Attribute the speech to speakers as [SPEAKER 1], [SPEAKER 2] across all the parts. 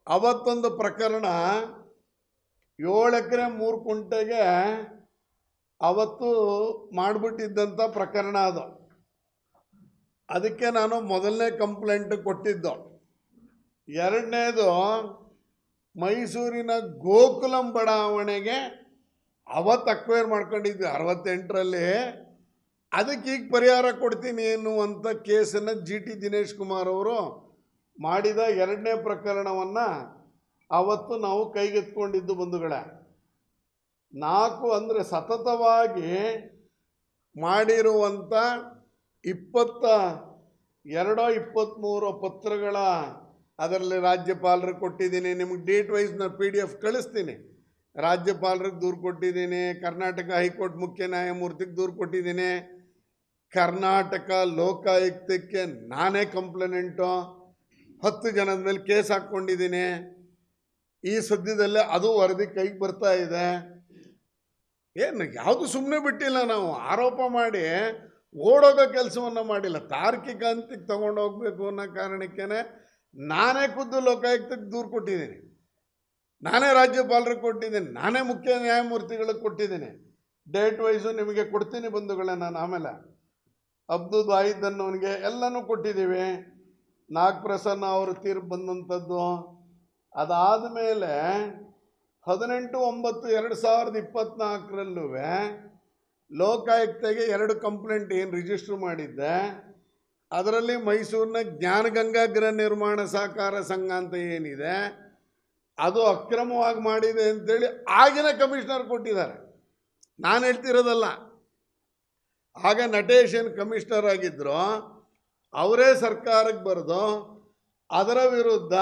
[SPEAKER 1] ಅವತ್ತೊಂದು ಪ್ರಕರಣ 7 ಎಕರೆ 3 ಕುಂಟೆಗೆ ಅವತ್ತು ಮಾಡಿಬಿಟ್ಟಿದ್ದಂಥ ಪ್ರಕರಣ ಅದು. ಅದಕ್ಕೆ ನಾನು ಮೊದಲನೇ ಕಂಪ್ಲೇಂಟ್ ಕೊಟ್ಟಿದ್ದು. ಎರಡನೇದು ಮೈಸೂರಿನ ಗೋಕುಲಂ ಬಡಾವಣೆಗೆ ಅವತ್ತು ಅಕ್ವೈರ್ ಮಾಡ್ಕೊಂಡಿದ್ವಿ 68ರಲ್ಲಿ. ಅದಕ್ಕೆ ಈಗ ಪರಿಹಾರ ಕೊಡ್ತೀನಿ ಎನ್ನುವಂಥ ಕೇಸನ್ನು GT ದಿನೇಶ್ ಕುಮಾರ್ ಅವರು ಮಾಡಿದ ಎರಡನೇ ಪ್ರಕರಣವನ್ನು ಅವತ್ತು ನಾವು ಕೈಗೆತ್ಕೊಂಡಿದ್ದು ಬಂಧುಗಳೇ. 4 ಅಂದರೆ ಸತತವಾಗಿ ಮಾಡಿರುವಂಥ 22-23 ಪತ್ರಗಳ ಅದರಲ್ಲಿ ರಾಜ್ಯಪಾಲರಿಗೆ ಕೊಟ್ಟಿದ್ದೀನಿ. ನಿಮಗೆ ಡೇಟ್ ವೈಸ್ ನಾನು PDF ಕಳಿಸ್ತೀನಿ. ರಾಜ್ಯಪಾಲರಿಗೆ ದೂರು ಕೊಟ್ಟಿದ್ದೀನಿ, ಕರ್ನಾಟಕ ಹೈಕೋರ್ಟ್ ಮುಖ್ಯ ನ್ಯಾಯಮೂರ್ತಿಗೆ ದೂರು ಕೊಟ್ಟಿದ್ದೀನಿ, ಕರ್ನಾಟಕ ಲೋಕಾಯುಕ್ತಕ್ಕೆ ನಾನೇ ಕಂಪ್ಲೇಂಟು 10 ಜನದ ಮೇಲೆ ಕೇಸ್ ಹಾಕ್ಕೊಂಡಿದ್ದೀನಿ. ಈ ಸದ್ಯದಲ್ಲೇ ಅದು ವರದಿ ಕೈಗೆ ಬರ್ತಾ ಇದೆ. ಏನು ಯಾವುದು ಸುಮ್ಮನೆ ಬಿಟ್ಟಿಲ್ಲ, ನಾವು ಆರೋಪ ಮಾಡಿ ಓಡೋಗೋ ಕೆಲಸವನ್ನು ಮಾಡಿಲ್ಲ. ತಾರ್ಕಿಕ ಹಂತಕ್ಕೆ ತಗೊಂಡೋಗ್ಬೇಕು ಅನ್ನೋ ಕಾರಣಕ್ಕೇ ನಾನೇ ಖುದ್ದು ಲೋಕಾಯುಕ್ತಕ್ಕೆ ದೂರು ಕೊಟ್ಟಿದ್ದೀನಿ, ನಾನೇ ರಾಜ್ಯಪಾಲರಿಗೆ ಕೊಟ್ಟಿದ್ದೀನಿ, ನಾನೇ ಮುಖ್ಯ ನ್ಯಾಯಮೂರ್ತಿಗಳಿಗೆ ಕೊಟ್ಟಿದ್ದೀನಿ. ಡೇಟ್ ವೈಸು ನಿಮಗೆ ಕೊಡ್ತೀನಿ ಬಂಧುಗಳೇ. ನಾನು ಆಮೇಲೆ ಅಬ್ದುಲ್ ವಾಹಿದ್ ಅನ್ನೋನಿಗೆ ಎಲ್ಲನೂ ಕೊಟ್ಟಿದ್ದೀವಿ. ನಾಗಪ್ರಸನ್ನ ಅವರು ತೀರ್ಪು ಬಂದಂಥದ್ದು. ಅದಾದ ಮೇಲೆ 18/9/2024ರಲ್ಲೂ ಲೋಕಾಯುಕ್ತಗೆ 2 ಕಂಪ್ಲೇಂಟ್ ಏನು ರಿಜಿಸ್ಟ್ರ್ ಮಾಡಿದ್ದೆ. ಅದರಲ್ಲಿ ಮೈಸೂರಿನ ಜ್ಞಾನಗಂಗಾ ಗೃಹ ನಿರ್ಮಾಣ ಸಹಕಾರ ಸಂಘ ಅಂತ ಏನಿದೆ ಅದು ಅಕ್ರಮವಾಗಿ ಮಾಡಿದೆ ಅಂತೇಳಿ ಆಗಿನ ಕಮಿಷನರ್ ಕೊಟ್ಟಿದ್ದಾರೆ. ನಾನು ಹೇಳ್ತಿರೋದಲ್ಲ. ಆಗ ನಟೇಶ್ ಏನು ಕಮಿಷನರ್ ಆಗಿದ್ದರು, ಅವರೇ ಸರ್ಕಾರಕ್ಕೆ ಬರೆದು ಅದರ ವಿರುದ್ಧ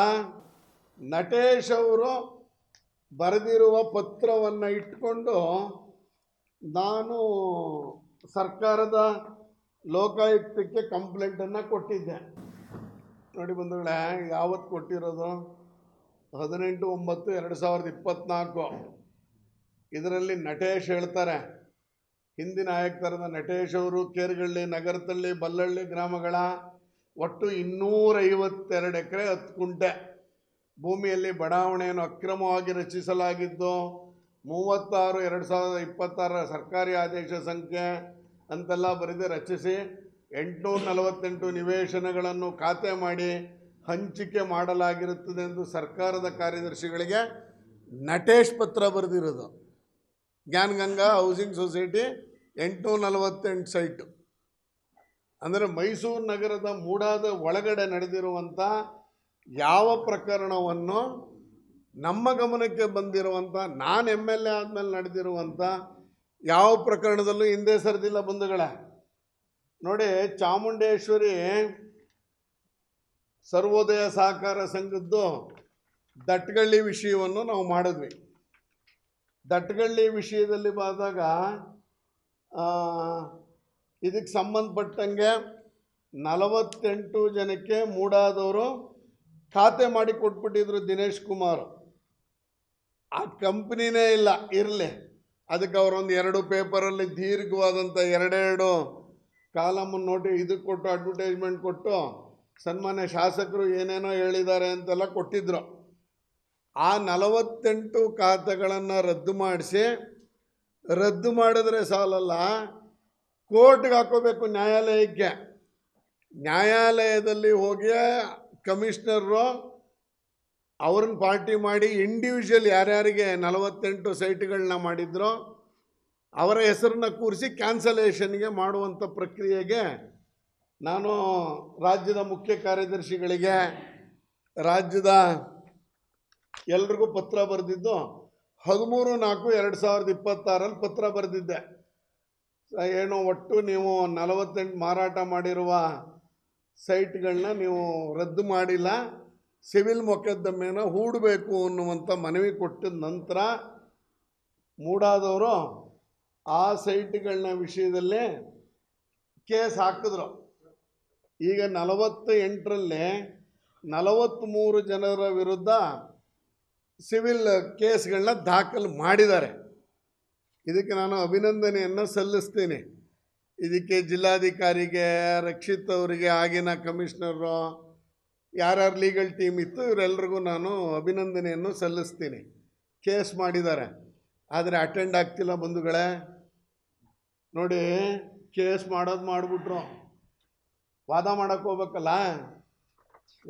[SPEAKER 1] ನಟೇಶ್ ಅವರು ಬರೆದಿರುವ ಪತ್ರವನ್ನು ಇಟ್ಕೊಂಡು ನಾನು ಸರ್ಕಾರದ ಲೋಕಾಯುಕ್ತಕ್ಕೆ ಕಂಪ್ಲೇಂಟನ್ನು ಕೊಟ್ಟಿದ್ದೆ. ನೋಡಿ ಬಂಧುಗಳೇ, ಯಾವತ್ತು ಕೊಟ್ಟಿರೋದು 18/9/2024. ಇದರಲ್ಲಿ ನಟೇಶ್ ಹೇಳ್ತಾರೆ, ಹಿಂದಿನ ಆಯುಕ್ತರಾದ ನಟೇಶ್ ಅವರು ಕೇರ್ಗಳ್ಳಿ, ನಗರತಳ್ಳಿ, ಬಲ್ಲಳ್ಳಿ ಗ್ರಾಮಗಳ ಒಟ್ಟು 252 ಎಕರೆ 10 ಕುಂಟೆ ಭೂಮಿಯಲ್ಲಿ ಬಡಾವಣೆಯನ್ನು ಅಕ್ರಮವಾಗಿ ರಚಿಸಲಾಗಿದ್ದು 36/2026 ಸರ್ಕಾರಿ ಆದೇಶ ಸಂಖ್ಯೆ ಅಂತೆಲ್ಲ ಬರೆದು ರಚಿಸಿ 848 ನಿವೇಶನಗಳನ್ನು ಖಾತೆ ಮಾಡಿ ಹಂಚಿಕೆ ಮಾಡಲಾಗಿರುತ್ತದೆ ಎಂದು ಸರ್ಕಾರದ ಕಾರ್ಯದರ್ಶಿಗಳಿಗೆ ನಟೇಶ್ ಪತ್ರ ಬರೆದಿರೋದು. Jnanaganga housing society 848 site. ಅಂದರೆ ಮೈಸೂರು ನಗರದ ಮೂಡಾದ ಒಳಗಡೆ ನಡೆದಿರುವಂಥ ಯಾವ ಪ್ರಕರಣವನ್ನು ನಮ್ಮ ಗಮನಕ್ಕೆ ಬಂದಿರುವಂಥ, ನಾನು MLA ಆದಮೇಲೆ ನಡೆದಿರುವಂಥ ಯಾವ ಪ್ರಕರಣದಲ್ಲೂ ಹಿಂದೆ ಸರಿದಿಲ್ಲ ಬಂಧುಗಳೇ. ನೋಡಿ, ಚಾಮುಂಡೇಶ್ವರಿ ಸರ್ವೋದಯ ಸಹಕಾರ ಸಂಘದ್ದು ದಟ್ಗಳ್ಳಿ ವಿಷಯವನ್ನು ನಾವು ಮಾಡಿದ್ವಿ. ದಟ್ಗಳ್ಳಿ ವಿಷಯದಲ್ಲಿ ಬಂದಾಗ ಇದಕ್ಕೆ ಸಂಬಂಧಪಟ್ಟಂಗೆ 48 ಜನಕ್ಕೆ ಮೂಡಾದವರು ಖಾತೆ ಮಾಡಿ ಕೊಟ್ಬಿಟ್ಟಿದ್ರು ದಿನೇಶ್ ಕುಮಾರ್. ಆ ಕಂಪ್ನಿನೇ ಇಲ್ಲ, ಇರಲಿ ಅದಕ್ಕೆ ಅವರೊಂದು 2 ಪೇಪರಲ್ಲಿ ದೀರ್ಘವಾದಂಥ 2 ಕಾಲಮನ್ನು ನೋಡಿ ಇದಕ್ಕೆ ಕೊಟ್ಟು ಅಡ್ವರ್ಟೈಸ್ಮೆಂಟ್ ಕೊಟ್ಟು ಸನ್ಮಾನ್ಯ ಶಾಸಕರು ಏನೇನೋ ಹೇಳಿದ್ದಾರೆ ಅಂತೆಲ್ಲ ಕೊಟ್ಟಿದ್ರು. ಆ 48 ಖಾತೆಗಳನ್ನು ರದ್ದು ಮಾಡಿಸಿ, ರದ್ದು ಮಾಡಿದ್ರೆ ಸಾಲಲ್ಲ, ಕೋರ್ಟ್ಗೆ ಹಾಕೋಬೇಕು, ನ್ಯಾಯಾಲಯಕ್ಕೆ. ನ್ಯಾಯಾಲಯದಲ್ಲಿ ಹೋಗಿ ಕಮಿಷನರು ಅವ್ರನ್ನ ಪಾರ್ಟಿ ಮಾಡಿ ಇಂಡಿವಿಜುವಲ್ ಯಾರ್ಯಾರಿಗೆ 48 ಸೈಟ್ಗಳನ್ನ ಮಾಡಿದ್ರು ಅವರ ಹೆಸರನ್ನ ಕೂರಿಸಿ ಕ್ಯಾನ್ಸಲೇಷನ್ಗೆ ಮಾಡುವಂಥ ಪ್ರಕ್ರಿಯೆಗೆ ನಾನು ರಾಜ್ಯದ ಮುಖ್ಯ ಕಾರ್ಯದರ್ಶಿಗಳಿಗೆ, ರಾಜ್ಯದ ಎಲ್ರಿಗೂ ಪತ್ರ ಬರೆದಿದ್ದು 13/4/2026 ಪತ್ರ ಬರೆದಿದ್ದೆ. ಏನು ಒಟ್ಟು ನೀವು 48 ಮಾರಾಟ ಮಾಡಿರುವ ಸೈಟ್ಗಳನ್ನ ನೀವು ರದ್ದು ಮಾಡಿಲ್ಲ, ಸಿವಿಲ್ ಮೊಕದ್ದಮೆನ ಹೂಡಬೇಕು ಅನ್ನುವಂಥ ಮನವಿ ಕೊಟ್ಟಿದ ನಂತರ ಮೂಡಾದವರು ಆ ಸೈಟ್ಗಳನ್ನ ವಿಷಯದಲ್ಲಿ ಕೇಸ್ ಹಾಕಿದ್ರು. ಈಗ 48ರಲ್ಲಿ 43 ಜನರ ವಿರುದ್ಧ ಸಿವಿಲ್ ಕೇಸ್ಗಳನ್ನ ದಾಖಲು ಮಾಡಿದ್ದಾರೆ. ಇದಕ್ಕೆ ನಾನು ಅಭಿನಂದನೆಯನ್ನು ಸಲ್ಲಿಸ್ತೀನಿ. ಇದಕ್ಕೆ ಜಿಲ್ಲಾಧಿಕಾರಿಗೆ, ರಕ್ಷಿತ್ ಅವರಿಗೆ, ಆಗಿನ ಕಮಿಷನರು, ಯಾರ್ಯಾರು ಲೀಗಲ್ ಟೀಮ್ ಇತ್ತು ಇವರೆಲ್ರಿಗೂ ನಾನು ಅಭಿನಂದನೆಯನ್ನು ಸಲ್ಲಿಸ್ತೀನಿ. ಕೇಸ್ ಮಾಡಿದ್ದಾರೆ, ಆದರೆ ಅಟೆಂಡ್ ಆಗ್ತಿಲ್ಲ ಬಂಧುಗಳೇ. ನೋಡಿ, ಕೇಸ್ ಮಾಡೋದು ಮಾಡಿಬಿಟ್ರು, ವಾದ ಮಾಡೋಕ್ಕೆ ಹೋಗ್ಬೇಕಲ್ಲ,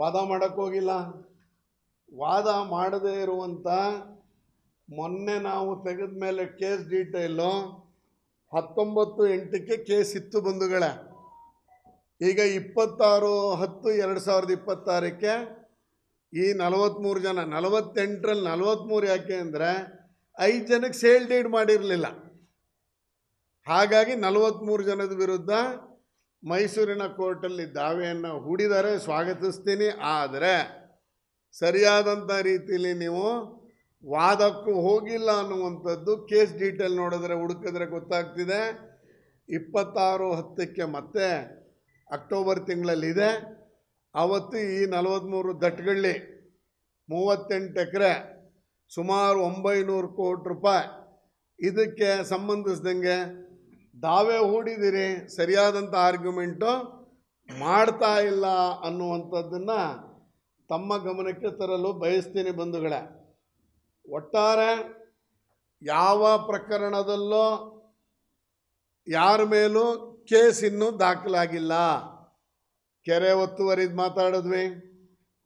[SPEAKER 1] ವಾದ ಮಾಡೋಕ್ಕೆ ಹೋಗಿಲ್ಲ. ವಾದ ಮಾಡದೇ ಇರುವಂಥ ಮೊನ್ನೆ ನಾವು ತೆಗೆದ ಮೇಲೆ ಕೇಸ್ ಡೀಟೇಲು 19/8 ಕೇಸ್ ಇತ್ತು ಬಂಧುಗಳೇ. ಈಗ 26/10/2026 ಈ 43 ಜನ, 48ರಲ್ಲಿ 43 ಯಾಕೆ ಅಂದರೆ 5 ಜನಕ್ಕೆ ಸೇಲ್ ಡೀಡ್ ಮಾಡಿರಲಿಲ್ಲ. ಹಾಗಾಗಿ 43 ಜನದ ವಿರುದ್ಧ ಮೈಸೂರಿನ ಕೋರ್ಟಲ್ಲಿ ದಾವೆಯನ್ನು ಹೂಡಿದ್ದಾರೆ, ಸ್ವಾಗತಿಸ್ತೀನಿ. ಆದರೆ ಸರಿಯಾದಂಥ ರೀತಿಯಲ್ಲಿ ನೀವು ವಾದಕ್ಕೂ ಹೋಗಿಲ್ಲ ಅನ್ನುವಂಥದ್ದು ಕೇಸ್ ಡೀಟೇಲ್ ನೋಡಿದ್ರೆ ಹುಡುಕಿದ್ರೆ ಗೊತ್ತಾಗ್ತಿದೆ. 26/10 ಮತ್ತೆ ಅಕ್ಟೋಬರ್ ತಿಂಗಳಲ್ಲಿದೆ. ಆವತ್ತು ಈ 43 ದಟ್ಟಗಳ್ಳಿ 38 ಎಕರೆ ಸುಮಾರು 900 ಕೋಟಿ ರೂಪಾಯಿ ಇದಕ್ಕೆ ಸಂಬಂಧಿಸಿದಂಗೆ ದಾವೆ ಹೂಡಿದಿರಿ, ಸರಿಯಾದಂಥ ಆರ್ಗ್ಯುಮೆಂಟು ಮಾಡ್ತಾ ಇಲ್ಲ ಅನ್ನುವಂಥದ್ದನ್ನು ತಮ್ಮ ಗಮನಕ್ಕೆ ತರಲು ಬಯಸ್ತೀನಿ ಬಂಧುಗಳೇ. ಒಟ್ಟಾರೆ ಯಾವ ಪ್ರಕರಣದಲ್ಲೂ ಯಾರ ಮೇಲೂ ಕೇಸ್ ಇನ್ನೂ ದಾಖಲಾಗಿಲ್ಲ. ಕೆರೆ ಒತ್ತುವರಿದು ಮಾತಾಡಿದ್ವಿ,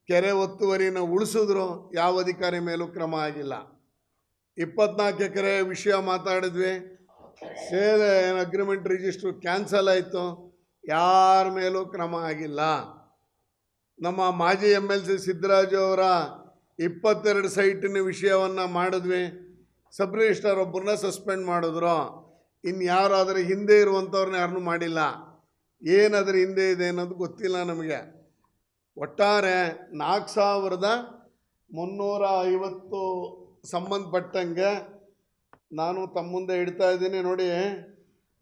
[SPEAKER 1] ಕೆರೆ ಒತ್ತುವರಿನ ಉಳಿಸಿದ್ರು, ಯಾವ ಅಧಿಕಾರಿ ಮೇಲೂ ಕ್ರಮ ಆಗಿಲ್ಲ. 24 ಎಕರೆ ವಿಷಯ ಮಾತಾಡಿದ್ವಿ, ಸೇಲ್ ಅಗ್ರಿಮೆಂಟ್ ರಿಜಿಸ್ಟ್ರು ಕ್ಯಾನ್ಸಲ್ ಆಯಿತು, ಯಾರ ಮೇಲೂ ಕ್ರಮ ಆಗಿಲ್ಲ. ನಮ್ಮ ಮಾಜಿ MLC ಸಿದ್ದರಾಜು ಅವರ 22 ಸೈಟಿನ ವಿಷಯವನ್ನು ಮಾಡಿದ್ವಿ, ಸಬ್ ರಿಜಿಸ್ಟ್ರಾರ್ ಒಬ್ಬರನ್ನ ಸಸ್ಪೆಂಡ್ ಮಾಡಿದ್ರು. ಇನ್ಯಾರು ಅದರ ಹಿಂದೆ ಇರುವಂಥವ್ರನ್ನ ಯಾರನ್ನೂ ಮಾಡಿಲ್ಲ. ಏನದರ ಹಿಂದೆ ಇದೆ ಅನ್ನೋದು ಗೊತ್ತಿಲ್ಲ ನಮಗೆ. ಒಟ್ಟಾರೆ 4350 ಸಂಬಂಧಪಟ್ಟಂಗೆ ನಾನು ತಮ್ಮ ಮುಂದೆ ಇಡ್ತಾ ಇದ್ದೀನಿ. ನೋಡಿ,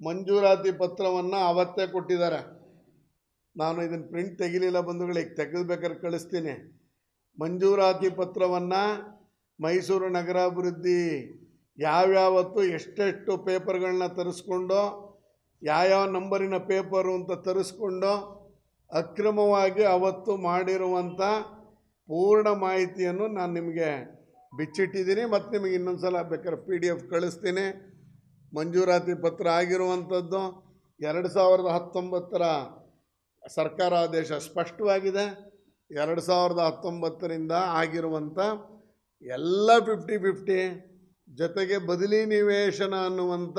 [SPEAKER 1] ಮಂಜೂರಾತಿ ಪತ್ರವನ್ನು ಅವತ್ತೇ ಕೊಟ್ಟಿದ್ದಾರೆ. ನಾನು ಇದನ್ನು ಪ್ರಿಂಟ್ ತೆಗಿಲಿಲ್ಲ ಬಂಧುಗಳಿಗೆ, ತೆಗೆದುಬೇಕಾದ್ರೆ ಕಳಿಸ್ತೀನಿ. ಮಂಜೂರಾತಿ ಪತ್ರವನ್ನು ಮೈಸೂರು ನಗರಾಭಿವೃದ್ಧಿ ಯಾವ್ಯಾವತ್ತು ಎಷ್ಟೆಷ್ಟು ಪೇಪರ್ಗಳನ್ನ ತರಿಸ್ಕೊಂಡು, ಯಾವ್ಯಾವ ನಂಬರಿನ ಪೇಪರು ಅಂತ ತರಿಸ್ಕೊಂಡು ಅಕ್ರಮವಾಗಿ ಅವತ್ತು ಮಾಡಿರುವಂಥ ಪೂರ್ಣ ಮಾಹಿತಿಯನ್ನು ನಾನು ನಿಮಗೆ ಬಿಚ್ಚಿಟ್ಟಿದ್ದೀನಿ. ಮತ್ತು ನಿಮಗೆ ಇನ್ನೊಂದು ಸಲ ಬೇಕಾದ್ರೆ PDF ಕಳಿಸ್ತೀನಿ. ಮಂಜೂರಾತಿ ಪತ್ರ ಆಗಿರುವಂಥದ್ದು 2019 ಸರ್ಕಾರ ಆದೇಶ ಸ್ಪಷ್ಟವಾಗಿದೆ. 2019 ಆಗಿರುವಂಥ ಎಲ್ಲ 50-50 ಜೊತೆಗೆ ಬದಲಿ ನಿವೇಶನ ಅನ್ನುವಂಥ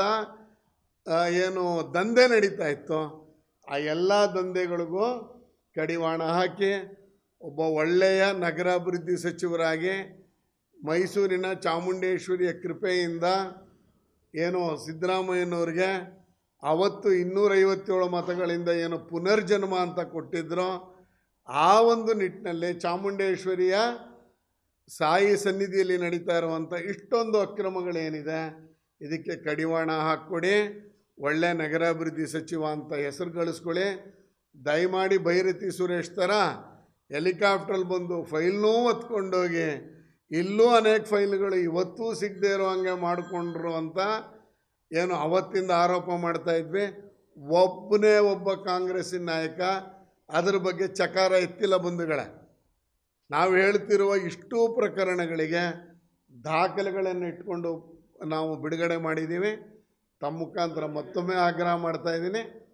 [SPEAKER 1] ಏನು ದಂಧೆ ನಡೀತಾ ಇತ್ತು, ಆ ಎಲ್ಲ ದಂಧೆಗಳಿಗೂ ಕಡಿವಾಣ ಹಾಕಿ ಒಬ್ಬ ಒಳ್ಳೆಯ ನಗರಾಭಿವೃದ್ಧಿ ಸಚಿವರಾಗಿ ಮೈಸೂರಿನ ಚಾಮುಂಡೇಶ್ವರಿಯ ಕೃಪೆಯಿಂದ ಏನು ಸಿದ್ದರಾಮಯ್ಯನವ್ರಿಗೆ ಅವತ್ತು 257 ಮತಗಳಿಂದ ಏನು ಪುನರ್ಜನ್ಮ ಅಂತ ಕೊಟ್ಟಿದ್ರು, ಆ ಒಂದು ನಿಟ್ಟಿನಲ್ಲಿ ಚಾಮುಂಡೇಶ್ವರಿಯ ಸಾಯಿ ಸನ್ನಿಧಿಯಲ್ಲಿ ನಡೀತಾ ಇರುವಂಥ ಇಷ್ಟೊಂದು ಅಕ್ರಮಗಳೇನಿದೆ ಇದಕ್ಕೆ ಕಡಿವಾಣ ಹಾಕ್ಕೊಡಿ. ಒಳ್ಳೆ ನಗರಾಭಿವೃದ್ಧಿ ಸಚಿವ ಅಂತ ಹೆಸರು ಗಳಿಸ್ಕೊಳ್ಳಿ. ದಯಮಾಡಿ ಭೈರತಿ ಸುರೇಶ್ ಥರ ಹೆಲಿಕಾಪ್ಟ್ರಲ್ಲಿ ಬಂದು ಫೈಲ್ನೂ ಹೊತ್ಕೊಂಡೋಗಿ ಇಲ್ಲೂ ಅನೇಕ ಫೈಲ್ಗಳು ಇವತ್ತೂ ಸಿಗದೆ ಇರೋ ಹಂಗೆ ಮಾಡಿಕೊಂಡ್ರು ಅಂತ ಏನು ಅವತ್ತಿಂದ ಆರೋಪ ಮಾಡ್ತಾಯಿದ್ವಿ. ಒಬ್ಬ ಕಾಂಗ್ರೆಸ್ಸಿನ ನಾಯಕ ಅದರ ಬಗ್ಗೆ ಚಕಾರ ಎತ್ತಿಲ್ಲ ಬಂಧುಗಳೇ. ನಾವು ಹೇಳ್ತಿರುವ ಇಷ್ಟೂ ಪ್ರಕರಣಗಳಿಗೆ ದಾಖಲೆಗಳನ್ನು ಇಟ್ಕೊಂಡು ನಾವು ಬಿಡುಗಡೆ ಮಾಡಿದ್ದೀವಿ. ತಮ್ಮ ಮುಖಾಂತರ ಮತ್ತೊಮ್ಮೆ ಆಗ್ರಹ ಮಾಡ್ತಾಯಿದ್ದೀನಿ,